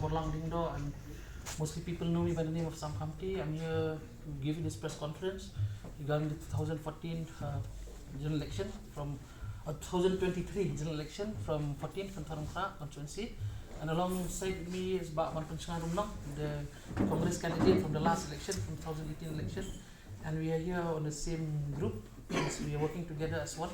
Samborlang Diengdoh, and mostly people know me by the name of Sam Khamti. I'm here to give you this press conference regarding the 2014 general election from 2023 general election from 14 Pynthorumkhrah constituency. And alongside me is Pak Pynthorumkhrah, the Congress candidate from the last election, from 2018 election. And we are here on the same group, because we are working together as one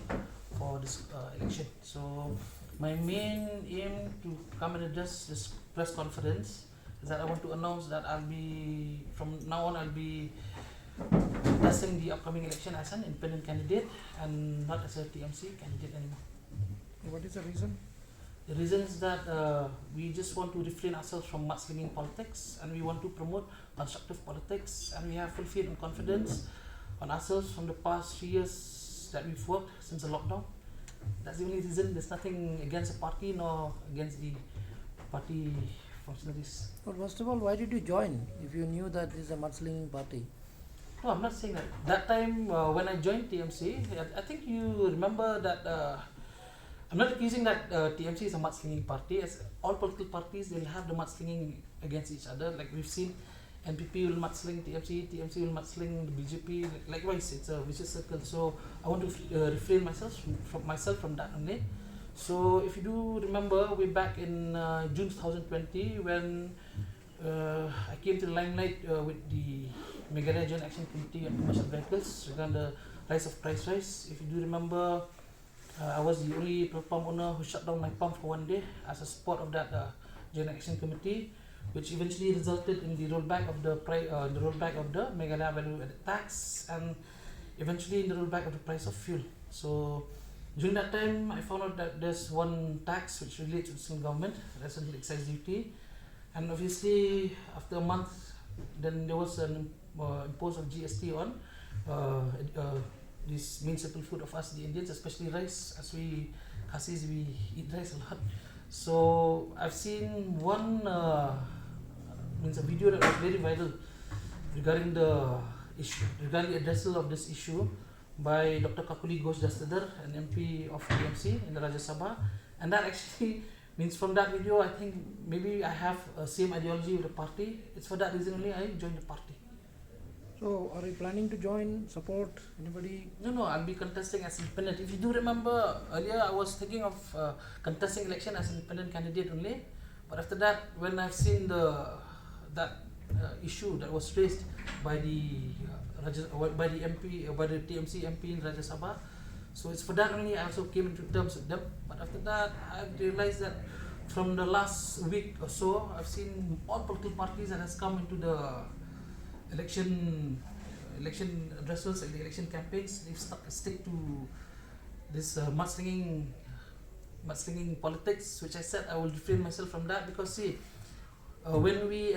for this election. So my main aim to come and address this press conference is that I want to announce that from now on I'll be contesting the upcoming election as an independent candidate and not as a TMC candidate anymore. What is the reason? The reason is that we just want to refrain ourselves from mudslinging politics, and we want to promote constructive politics, and we have full faith and confidence on ourselves from the past 3 years that we've worked since the lockdown. That's the only reason. There's nothing against the party nor against the party functionaries. Well, first of all, why did you join if you knew that this is a mudslinging party? No, I'm not saying that. That time when I joined TMC, I think you remember that I'm not accusing that TMC is a mudslinging party. As all political parties, they'll have the mudslinging against each other. Like we've seen, NPP will mudsling TMC, TMC will mudsling the BJP. Likewise, it's a vicious circle. So I want to refrain myself from that only. So if you do remember, way back in June 2020, when I came to the limelight with the Meghalaya Joint Action Committee on Commercial Vehicles regarding the rise of price rise. If you do remember, I was the only petrol pump owner who shut down my pump for one day as a support of that Joint Action Committee, which eventually resulted in the rollback of the Meghalaya Value Added Tax, and eventually in the rollback of the price of fuel. So during that time, I found out that there's one tax which relates to the central government, resident excise duty, and obviously after a month, then there was an impose of GST on this main staple food of us, the Indians, especially rice. As we Khasis, we eat rice a lot. So I've seen a video that was very viral regarding the issue, regarding the addressal of this issue by Dr. Kakuli Ghosh Dastadar, an MP of TMC in the Rajya Sabha, and that actually means from that video, I think maybe I have same ideology with the party. It's for that reason only I joined the party. So, are you planning to join, support anybody? No, I'll be contesting as independent. If you do remember, earlier I was thinking of contesting election as an independent candidate only. But after that, when I've seen that issue that was raised by the TMC MP in Rajya Sabha, so it's for that only I also came into terms with them. But after that, I realized that from the last week or so, I've seen all political parties that has come into the election addresses and the election campaigns. They stick to this mudslinging politics, which I said I will refrain myself from that, because see, when we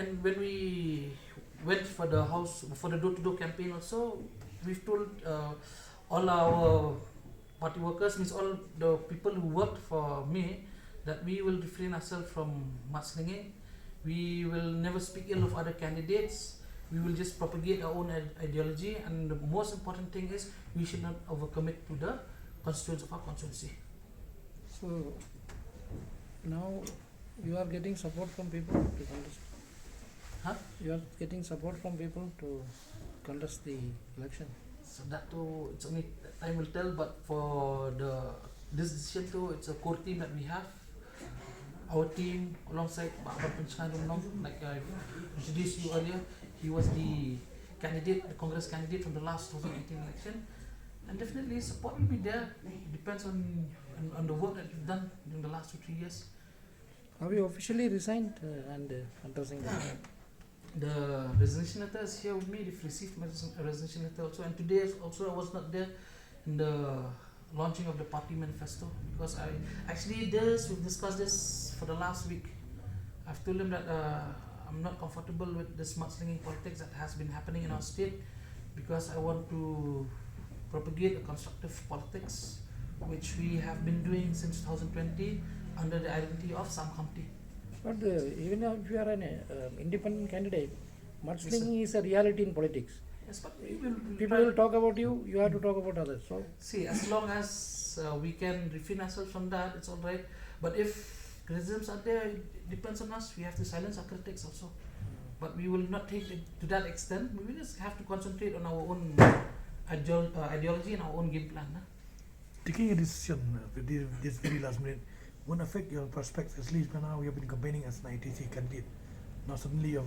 went for the door-to-door campaign also, we've told all our party workers, means all the people who worked for me, that we will refrain ourselves from mudslinging. We will never speak ill of other candidates. We will just propagate our own ideology, and the most important thing is we should not overcommit to the constituents of our constituency. So now you are getting support from people to contest. You are getting support from people to contest the election. So that too, it's only time will tell. But for this decision too, it's a core team that we have. Our team, alongside Pak Pynthorumkhrah Samborlang Diengdoh, like I introduced you earlier, he was the Congress candidate from the last 2018 election, and definitely support will be there. It depends on the work that you've done during the last 2-3 years. Have you officially resigned and contesting the resignation letter is here with me. They've received my resignation letter also, and today also I was not there in the launching of the party manifesto, because we've discussed this for the last week. I've told them that I'm not comfortable with this mudslinging politics that has been happening in our state, because I want to propagate a constructive politics, which we have been doing since 2020 under the identity of Sam Khamti. But even if you are an independent candidate, mudslinging is a reality in politics. Yes, but people will talk about you, you have to talk about others. So see, as long as we can refrain ourselves from that, it's all right. But if criticisms are there. It depends on us. We have to silence our critics also. But we will not take it to that extent. We will just have to concentrate on our own ideology and our own game plan. Taking a decision with this very last minute won't affect your prospects. At least by now you have been campaigning as an ITC candidate. Now suddenly you're